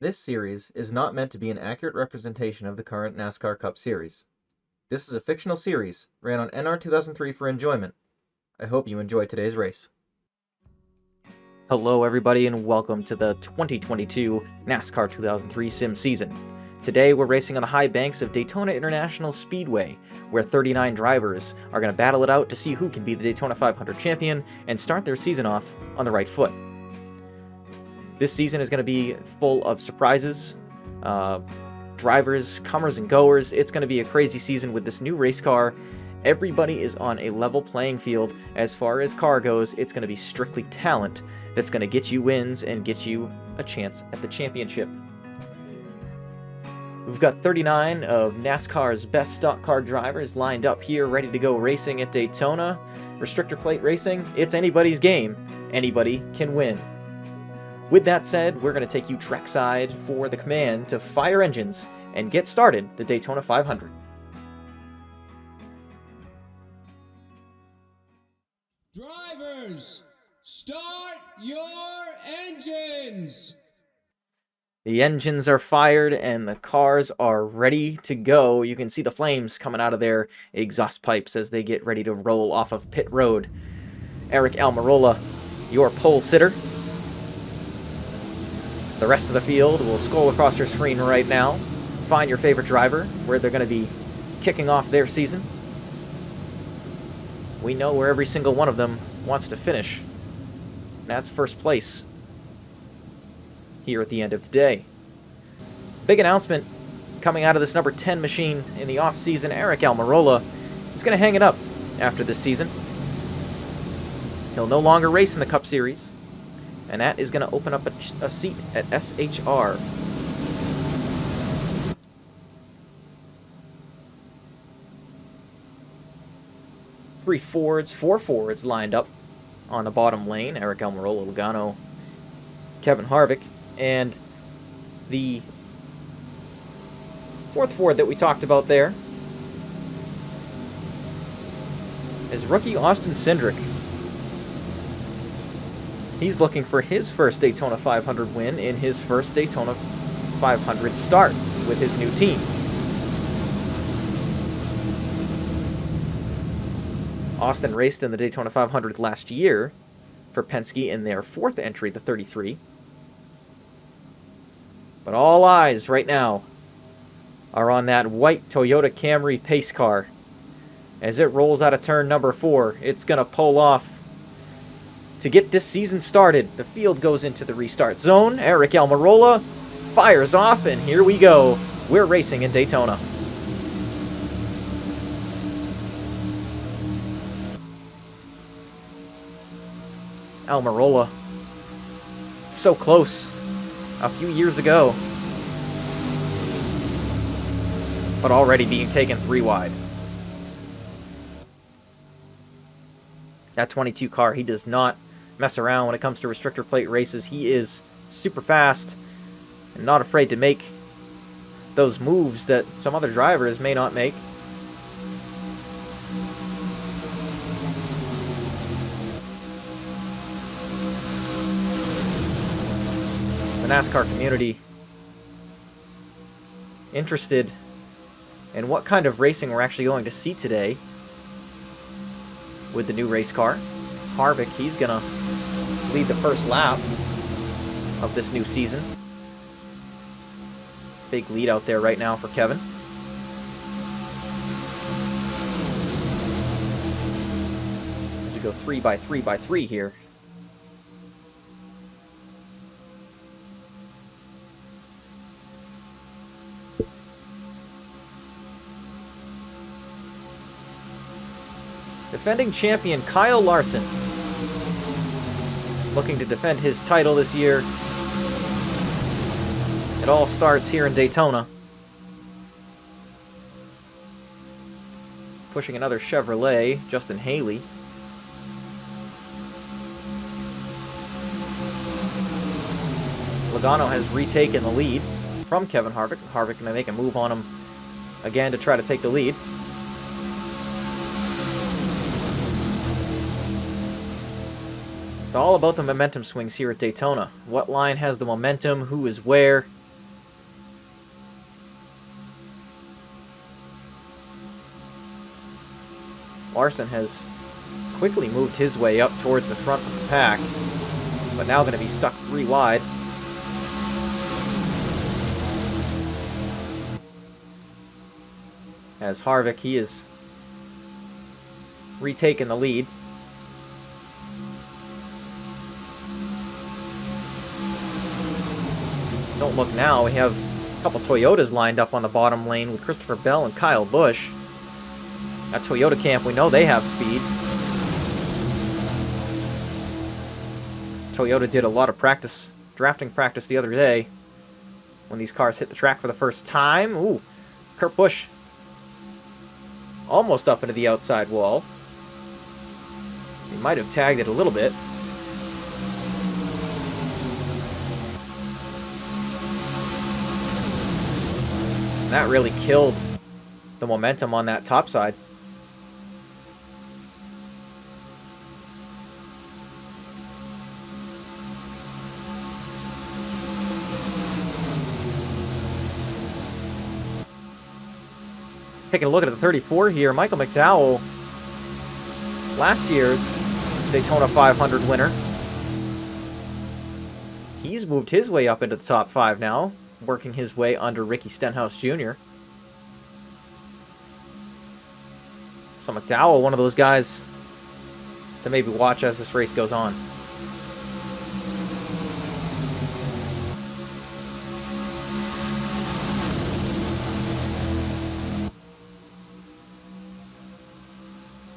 This series is not meant to be an accurate representation of the current NASCAR Cup Series. This is a fictional series, ran on NR2003 for enjoyment. I hope you enjoy today's race. Hello everybody and welcome to the 2022 NASCAR 2003 Sim season. Today we're racing on the high banks of Daytona International Speedway, where 39 drivers are going to battle it out to see who can be the Daytona 500 champion and start their season off on the right foot. This season is going to be full of surprises, drivers, comers and goers. It's going to be a crazy season with this new race car. Everybody is on a level playing field as far as car goes. It's going to be strictly talent that's going to get you wins and get you a chance at the championship. We've got 39 of NASCAR's best stock car drivers lined up here, ready to go racing at Daytona. Restrictor plate racing, it's anybody's game. Anybody can win. With that said, we're going to take you trackside for the command to fire engines and get started the Daytona 500. Drivers, start your engines! The engines are fired and the cars are ready to go. You can see the flames coming out of their exhaust pipes as they get ready to roll off of pit road. Eric Almirola, your pole sitter. The rest of the field will scroll across your screen right now. Find your favorite driver, where they're going to be kicking off their season. We know where every single one of them wants to finish. That's first place here at the end of today. Big announcement coming out of this number 10 machine in the off-season. Eric Almirola is going to hang it up after this season. He'll no longer race in the Cup Series, and that is going to open up a seat at SHR. Four Fords lined up on the bottom lane. Eric Almirola, Logano, Kevin Harvick, and the fourth Ford that we talked about there is rookie Austin Cindric. He's looking for his first Daytona 500 win in his first Daytona 500 start with his new team. Austin raced in the Daytona 500 last year for Penske in their fourth entry, the 33. But all eyes right now are on that white Toyota Camry pace car. As it rolls out of turn number 4, it's going to pull off to get this season started. The field goes into the restart zone. Eric Almirola fires off, and here we go. We're racing in Daytona. Almirola, so close a few years ago, but already being taken 3 wide. That 22 car, he does not mess around when it comes to restrictor plate races. He is super fast and not afraid to make those moves that some other drivers may not make. The NASCAR community interested in what kind of racing we're actually going to see today with the new race car. Harvick, he's gonna lead the first lap of this new season. Big lead out there right now for Kevin. As we go 3 by 3 by 3 here. Defending champion Kyle Larson, looking to defend his title this year. It all starts here in Daytona. Pushing another Chevrolet, Justin Haley. Logano has retaken the lead from Kevin Harvick. Harvick going to make a move on him again to try to take the lead. It's all about the momentum swings here at Daytona. What line has the momentum? Who is where? Larson has quickly moved his way up towards the front of the pack, but now going to be stuck 3 wide. As Harvick, he is retaking the lead. Don't look now, we have a couple Toyotas lined up on the bottom lane with Christopher Bell and Kyle Busch. At Toyota camp, we know they have speed. Toyota did a lot of practice, drafting practice the other day when these cars hit the track for the first time. Ooh, Kurt Busch almost up into the outside wall. He might have tagged it a little bit. And that really killed the momentum on that top side. Taking a look at the 34 here, Michael McDowell, last year's Daytona 500 winner. He's moved his way up into the top 5 now, working his way under Ricky Stenhouse Jr. So McDowell, one of those guys to maybe watch as this race goes on.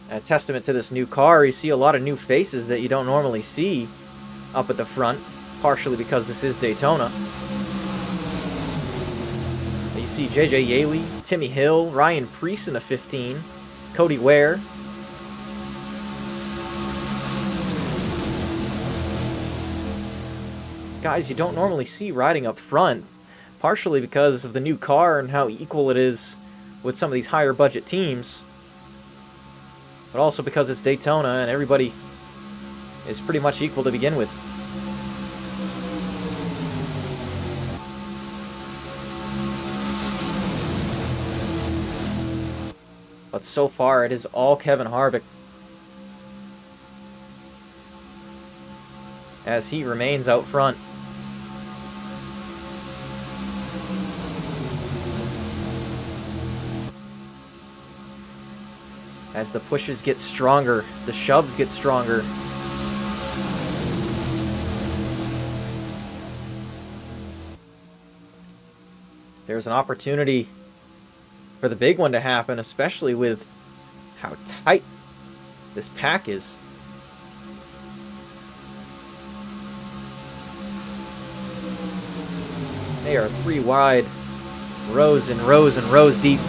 A testament to this new car, you see a lot of new faces that you don't normally see up at the front, partially because this is Daytona. You see J.J. Yaley, Timmy Hill, Ryan Preece in the 15, Cody Ware. Guys you don't normally see riding up front, partially because of the new car and how equal it is with some of these higher budget teams. But also because it's Daytona and everybody is pretty much equal to begin with. But so far it is all Kevin Harvick, as he remains out front. As the pushes get stronger, the shoves get stronger. There's an opportunity for the big one to happen, especially with how tight this pack is. They are 3 wide, rows and rows and rows deep.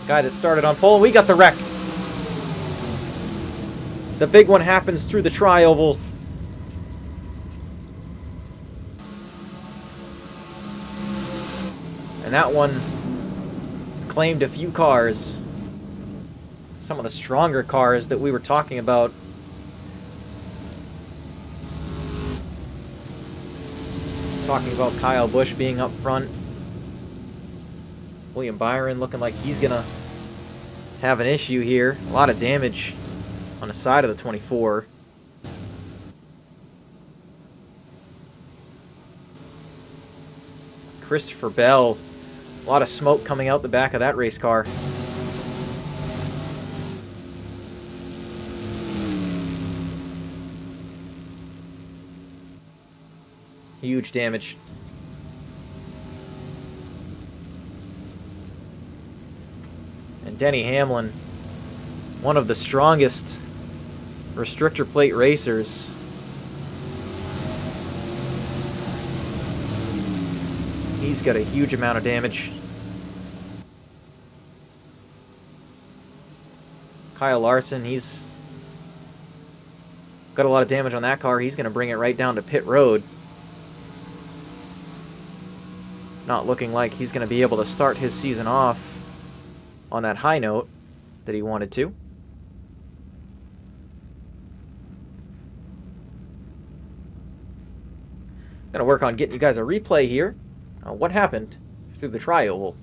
Guy that started on pole, we got the wreck. The big one happens through the tri-oval. And that one claimed a few cars. Some of the stronger cars that we were talking about. Talking about Kyle Busch being up front. William Byron looking like he's gonna have an issue here. A lot of damage on the side of the 24. Christopher Bell, a lot of smoke coming out the back of that race car. Huge damage. And Denny Hamlin, one of the strongest restrictor plate racers. He's got a huge amount of damage. Kyle Larson, he's got a lot of damage on that car. He's going to bring it right down to pit road. Not looking like he's going to be able to start his season off on that high note that he wanted to. Gonna work on getting you guys a replay here. What happened through the tri-oval.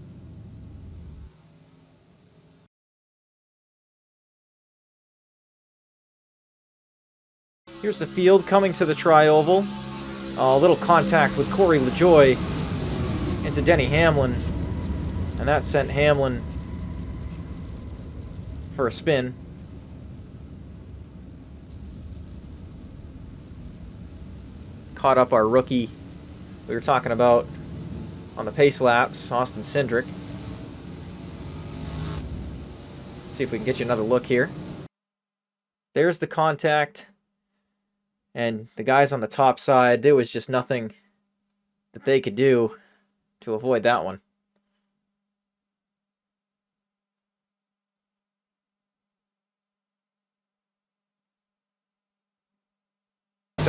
Here's the field coming to the tri-oval. A little contact with Corey LaJoie into Denny Hamlin. And that sent Hamlin for a spin. Caught up our rookie we were talking about on the pace laps, Austin Cindric. See if we can get you another look here. There's the contact. And the guys on the top side, there was just nothing that they could do to avoid that one.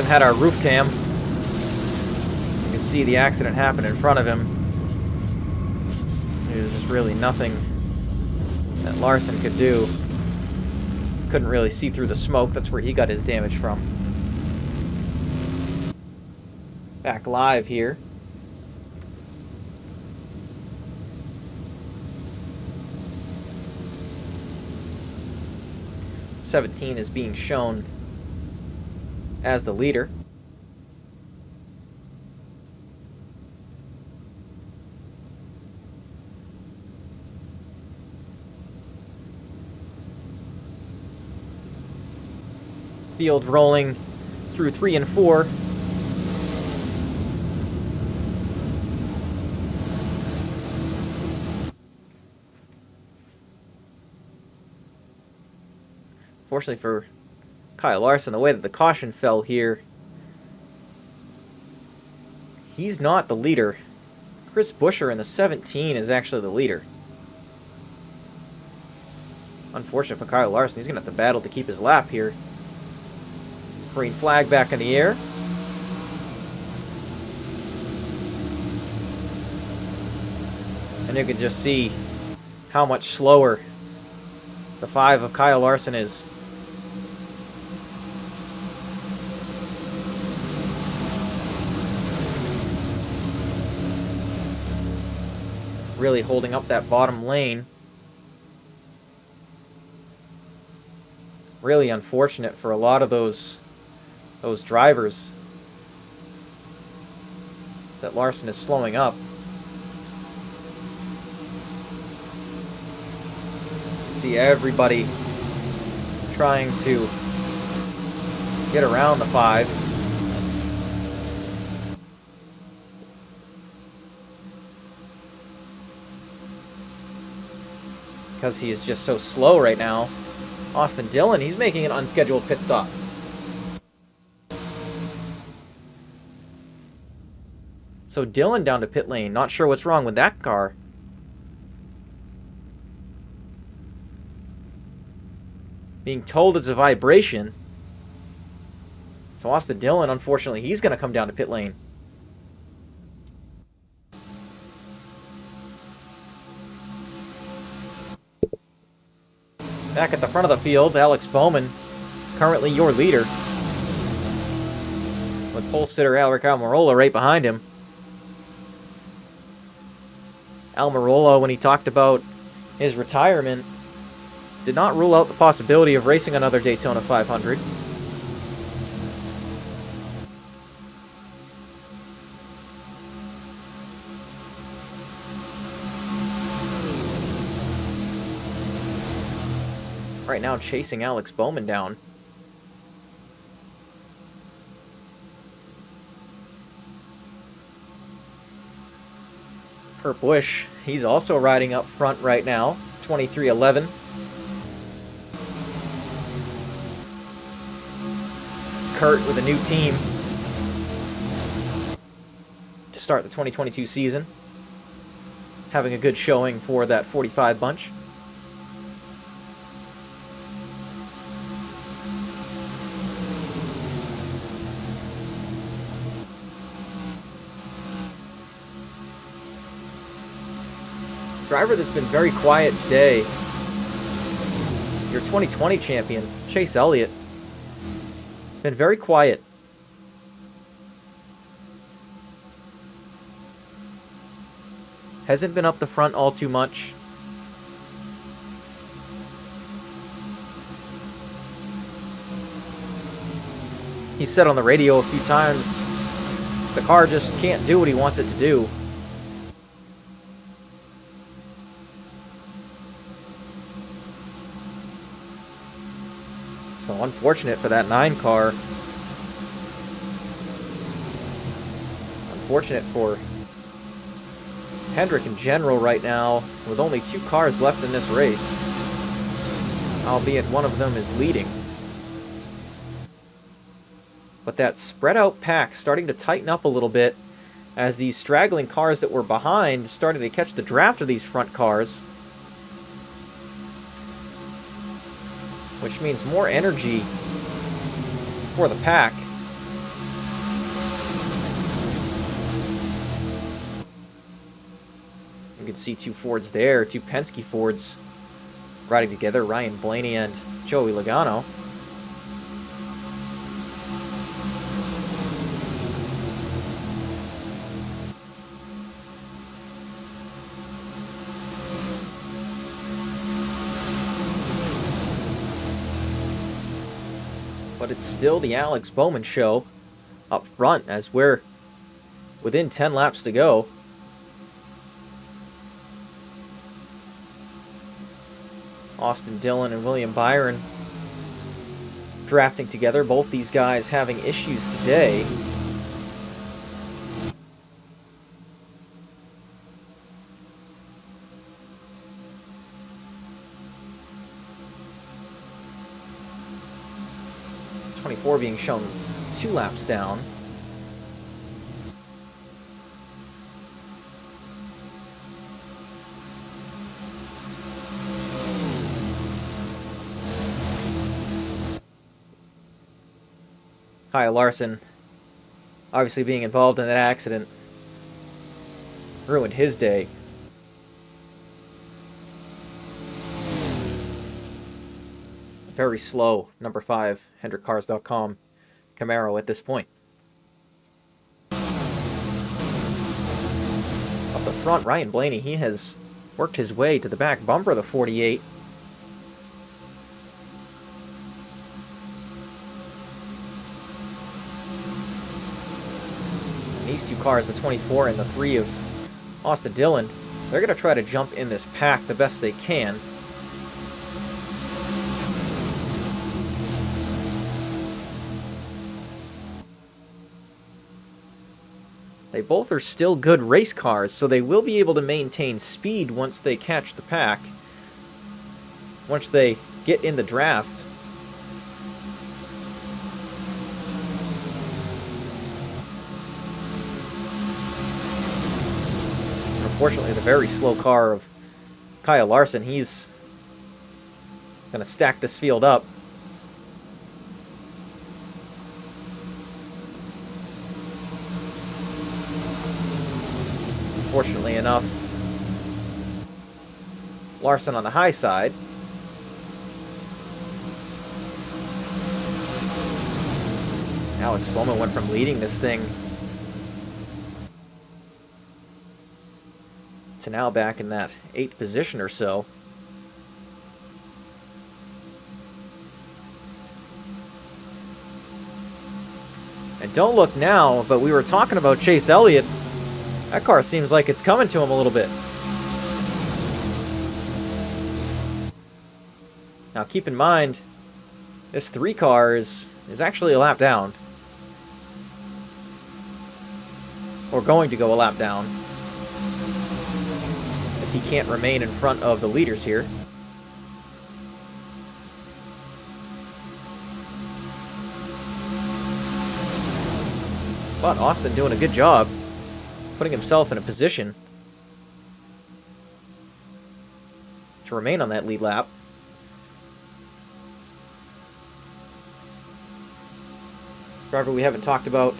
Had our roof cam. You can see the accident happen in front of him. There was just really nothing that Larson could do. Couldn't really see through the smoke. That's where he got his damage from. Back live here. '17 is being shown as the leader. Field rolling through 3 and 4. Fortunately for Kyle Larson, the way that the caution fell here, he's not the leader. Chris Buescher in the 17 is actually the leader. Unfortunate for Kyle Larson. He's going to have to battle to keep his lap here. Green flag back in the air. And you can just see how much slower the 5 of Kyle Larson is. Really holding up that bottom lane. Really unfortunate for a lot of those drivers that Larson is slowing up. See everybody trying to get around the 5. Because he is just so slow right now. Austin Dillon, he's making an unscheduled pit stop. So Dillon down to pit lane. Not sure what's wrong with that car. Being told it's a vibration. So Austin Dillon, unfortunately, he's going to come down to pit lane. Back at the front of the field, Alex Bowman, currently your leader. With pole sitter Alric Almirola right behind him. Almirola, when he talked about his retirement, did not rule out the possibility of racing another Daytona 500. Right now chasing Alex Bowman down. Kurt Busch, he's also riding up front right now, 23-11. Kurt with a new team to start the 2022 season. Having a good showing for that 45 bunch. Driver that's been very quiet today, your 2020 champion, Chase Elliott, been very quiet. Hasn't been up the front all too much. He said on the radio a few times, the car just can't do what he wants it to do. So unfortunate for that 9 car. Unfortunate for Hendrick in general right now, with only 2 cars left in this race, albeit one of them is leading. But that spread out pack starting to tighten up a little bit as these straggling cars that were behind starting to catch the draft of these front cars, which means more energy for the pack. You can see 2 Fords there, 2 Penske Fords riding together, Ryan Blaney and Joey Logano. But it's still the Alex Bowman show up front as we're within 10 laps to go. Austin Dillon and William Byron drafting together. Both these guys having issues today. '24 being shown 2 laps down. Kyle Larson, obviously being involved in that accident, ruined his day. Very slow, number 5, HendrickCars.com Camaro at this point. Up the front, Ryan Blaney, he has worked his way to the back bumper of the 48. And these 2 cars, the 24 and the 3 of Austin Dillon, they're going to try to jump in this pack the best they can. They both are still good race cars, so they will be able to maintain speed once they catch the pack, once they get in the draft. Unfortunately, the very slow car of Kyle Larson, he's going to stack this field up. Fortunately enough, Larson on the high side. Alex Bowman went from leading this thing to now back in that 8th position or so. And don't look now, but we were talking about Chase Elliott. That car seems like it's coming to him a little bit. Now keep in mind, this 3 car is actually a lap down. Or going to go a lap down. If he can't remain in front of the leaders here. But Austin doing a good job, putting himself in a position to remain on that lead lap. Driver we haven't talked about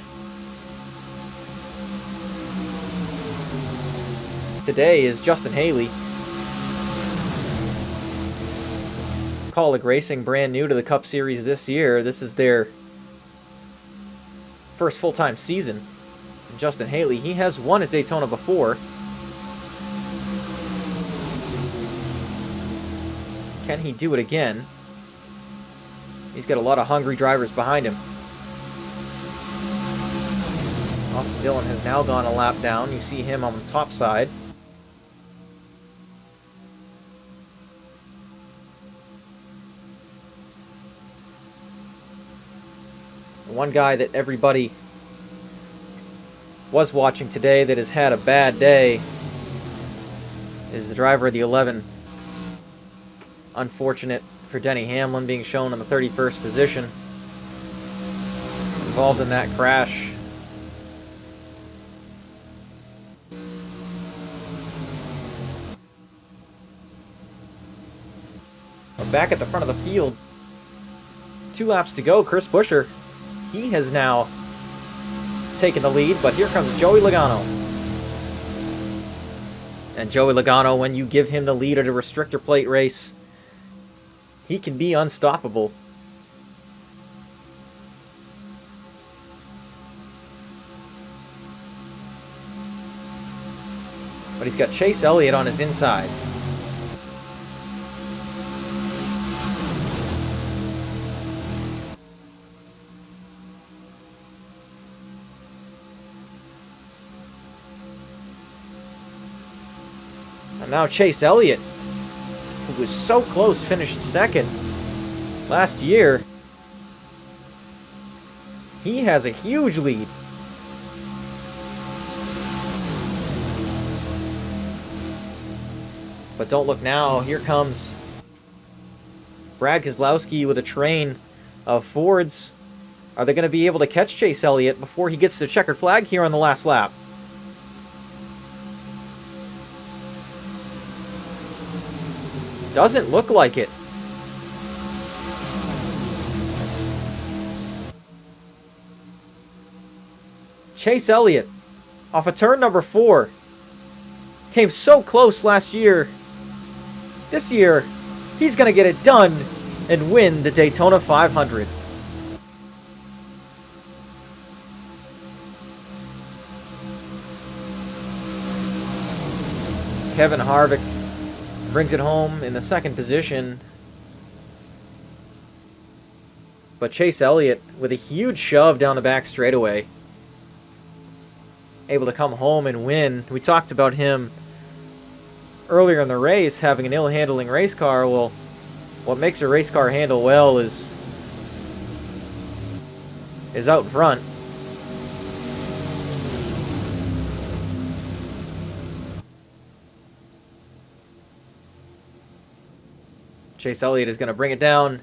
today is Justin Haley. Kaulig Racing, brand new to the Cup Series this year. This is their first full-time season. Justin Haley, he has won at Daytona before. Can he do it again? He's got a lot of hungry drivers behind him. Austin Dillon has now gone a lap down. You see him on the top side. One guy that everybody was watching today that has had a bad day is the driver of the 11. Unfortunate for Denny Hamlin being shown in the 31st position. Involved in that crash. But back at the front of the field, 2 laps to go. Chris Buescher, he has now taken the lead, but here comes Joey Logano. And Joey Logano, when you give him the lead at a restrictor plate race, he can be unstoppable. But he's got Chase Elliott on his inside. And now Chase Elliott, who was so close, finished second last year. He has a huge lead. But don't look now. Here comes Brad Keselowski with a train of Fords. Are they going to be able to catch Chase Elliott before he gets the checkered flag here on the last lap? Doesn't look like it. Chase Elliott, off of turn number 4, came so close last year. This year, he's going to get it done and win the Daytona 500. Kevin Harvick brings it home in the 2nd position. But Chase Elliott, with a huge shove down the back straightaway, able to come home and win. We talked about him earlier in the race having an ill-handling race car. Well, what makes a race car handle well is out front. Chase Elliott is going to bring it down.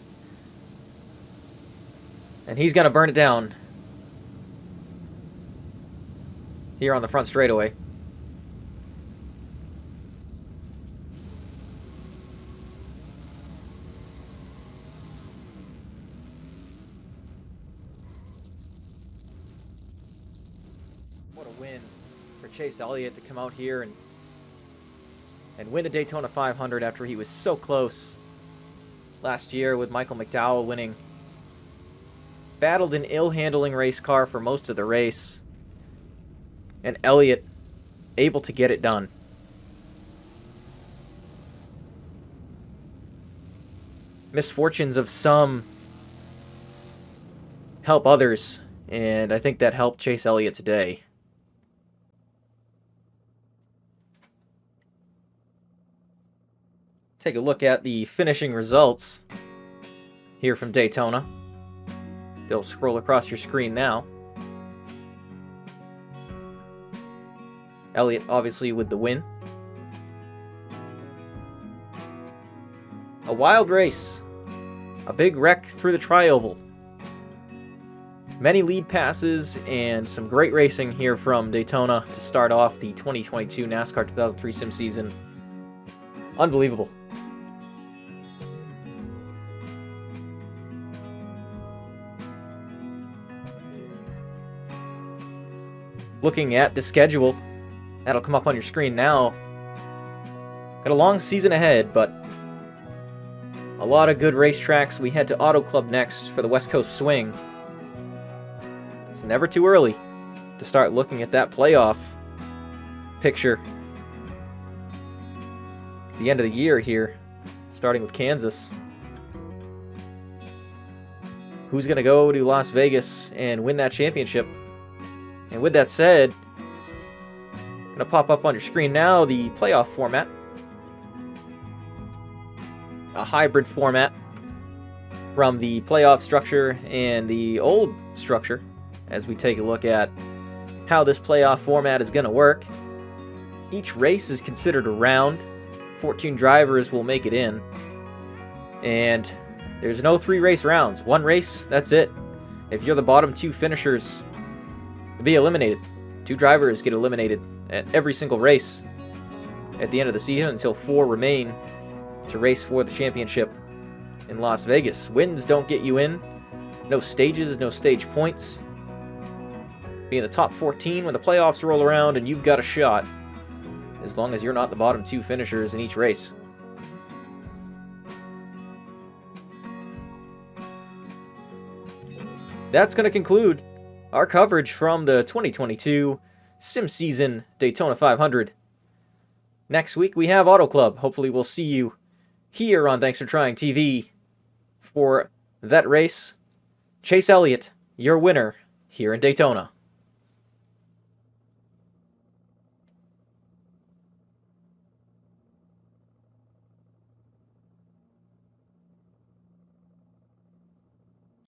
And he's going to burn it down here on the front straightaway. What a win for Chase Elliott to come out here and win the Daytona 500 after he was so close last year with Michael McDowell winning. Battled an ill-handling race car for most of the race. And Elliott able to get it done. Misfortunes of some help others, and I think that helped Chase Elliott today. Take a look at the finishing results here from Daytona. They'll scroll across your screen now. Elliott obviously with the win. A wild race. A big wreck through the tri-oval. Many lead passes and some great racing here from Daytona to start off the 2022 NASCAR 2003 Sim season. Unbelievable. Looking at the schedule, that'll come up on your screen now. Got a long season ahead, but a lot of good racetracks. We head to Auto Club next for the West Coast Swing. It's never too early to start looking at that playoff picture. The end of the year here. starting with Kansas. Who's going to go to Las Vegas and win that championship? And with that said, going to pop up on your screen now the playoff format. A hybrid format from the playoff structure and the old structure as we take a look at how this playoff format is going to work. Each race is considered a round. 14 drivers will make it in. And there's no 3 race rounds. 1 race, that's it. If you're the bottom 2 finishers, you'll be eliminated. 2 drivers get eliminated at every single race at the end of the season until 4 remain to race for the championship in Las Vegas. Wins don't get you in. No stages, no stage points. Be in the top 14 when the playoffs roll around, and you've got a shot as long as you're not the bottom 2 finishers in each race. That's going to conclude our coverage from the 2022 Sim Season Daytona 500. Next week we have Auto Club. Hopefully we'll see you here on Thanks for Trying TV for that race. Chase Elliott, your winner here in Daytona.